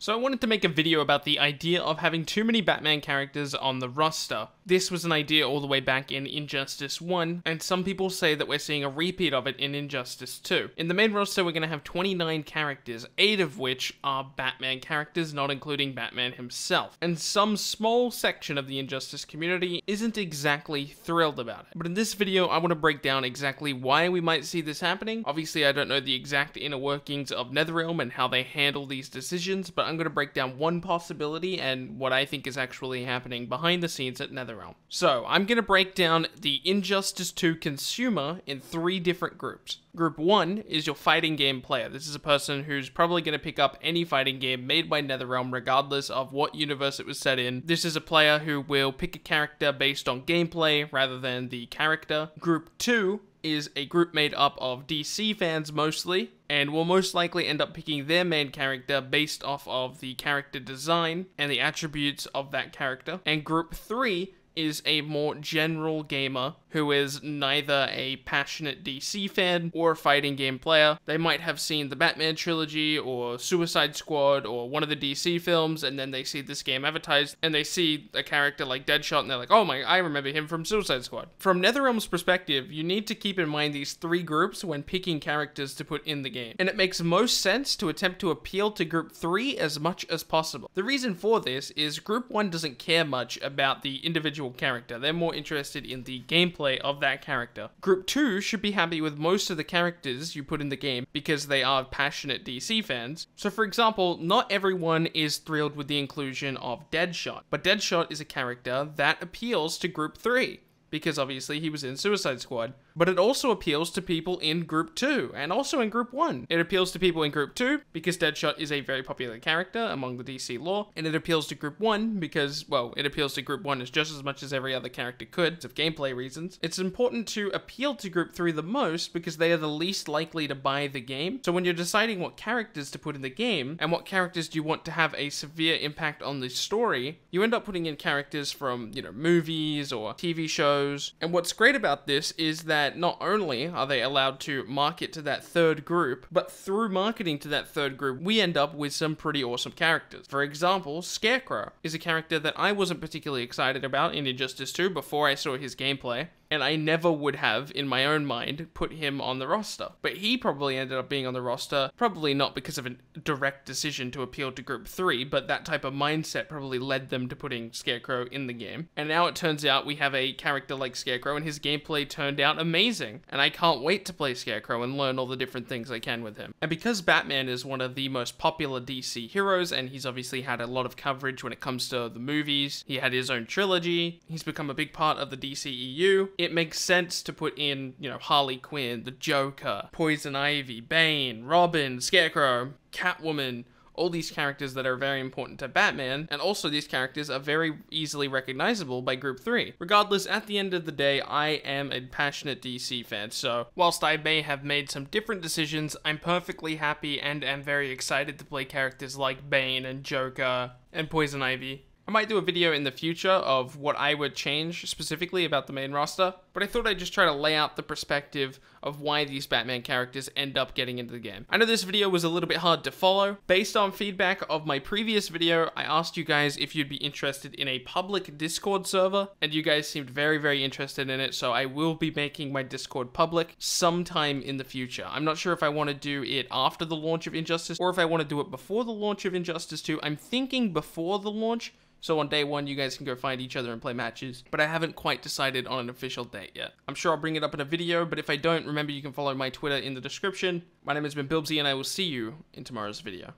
So I wanted to make a video about the idea of having too many Batman characters on the roster. This was an idea all the way back in Injustice 1, and some people say that we're seeing a repeat of it in Injustice 2. In the main roster, we're going to have 29 characters, 8 of which are Batman characters, not including Batman himself. And some small section of the Injustice community isn't exactly thrilled about it. But in this video, I want to break down exactly why we might see this happening. Obviously, I don't know the exact inner workings of NetherRealm and how they handle these decisions, but I'm going to break down one possibility and what I think is actually happening behind the scenes at NetherRealm. So, I'm going to break down the Injustice 2 consumer in 3 different groups. Group 1 is your fighting game player. This is a person who's probably going to pick up any fighting game made by NetherRealm regardless of what universe it was set in. This is a player who will pick a character based on gameplay rather than the character. Group 2 is a group made up of DC fans mostly, and will most likely end up picking their main character based off of the character design and the attributes of that character. And Group 3 is a more general gamer who is neither a passionate DC fan or a fighting game player. They might have seen the Batman trilogy or Suicide Squad or one of the DC films, and then they see this game advertised and they see a character like Deadshot and they're like, oh my, I remember him from Suicide Squad. From NetherRealm's perspective, you need to keep in mind these 3 groups when picking characters to put in the game. And it makes most sense to attempt to appeal to Group 3 as much as possible. The reason for this is Group 1 doesn't care much about the individual character. They're more interested in the gameplay of that character. Group 2 should be happy with most of the characters you put in the game because they are passionate DC fans. So for example, not everyone is thrilled with the inclusion of Deadshot, but Deadshot is a character that appeals to Group 3. Because obviously he was in Suicide Squad. But it also appeals to people in Group 2, and also in Group 1. It appeals to people in Group 2 because Deadshot is a very popular character among the DC lore, and it appeals to Group 1 because, well, it appeals to Group 1 as just as much as every other character could, of gameplay reasons. It's important to appeal to Group 3 the most because they are the least likely to buy the game. So when you're deciding what characters to put in the game, and what characters do you want to have a severe impact on the story, you end up putting in characters from, movies or TV shows. And what's great about this is that not only are they allowed to market to that 3rd group, but through marketing to that 3rd group, we end up with some pretty awesome characters. For example, Scarecrow is a character that I wasn't particularly excited about in Injustice 2 before I saw his gameplay. And I never would have, in my own mind, put him on the roster. But he probably ended up being on the roster, probably not because of a direct decision to appeal to Group 3, but that type of mindset probably led them to putting Scarecrow in the game. And now it turns out we have a character like Scarecrow, and his gameplay turned out amazing. And I can't wait to play Scarecrow and learn all the different things I can with him. And because Batman is one of the most popular DC heroes, and he's obviously had a lot of coverage when it comes to the movies, he had his own trilogy, he's become a big part of the DCEU, it makes sense to put in, Harley Quinn, the Joker, Poison Ivy, Bane, Robin, Scarecrow, Catwoman, all these characters that are very important to Batman, and also these characters are very easily recognizable by Group 3. Regardless, at the end of the day, I am a passionate DC fan, so whilst I may have made some different decisions, I'm perfectly happy and am very excited to play characters like Bane and Joker and Poison Ivy. I might do a video in the future of what I would change specifically about the main roster, but I thought I'd just try to lay out the perspective of why these Batman characters end up getting into the game. I know this video was a little bit hard to follow. Based on feedback of my previous video, I asked you guys if you'd be interested in a public Discord server, and you guys seemed very, very interested in it, so I will be making my Discord public sometime in the future. I'm not sure if I want to do it after the launch of Injustice, or if I want to do it before the launch of Injustice 2. I'm thinking before the launch, so on day 1, you guys can go find each other and play matches, but I haven't quite decided on an official date yet. I'm sure I'll bring it up in a video, but if I don't, remember you can follow my Twitter in the description. My name has been Bilbzy, and I will see you in tomorrow's video.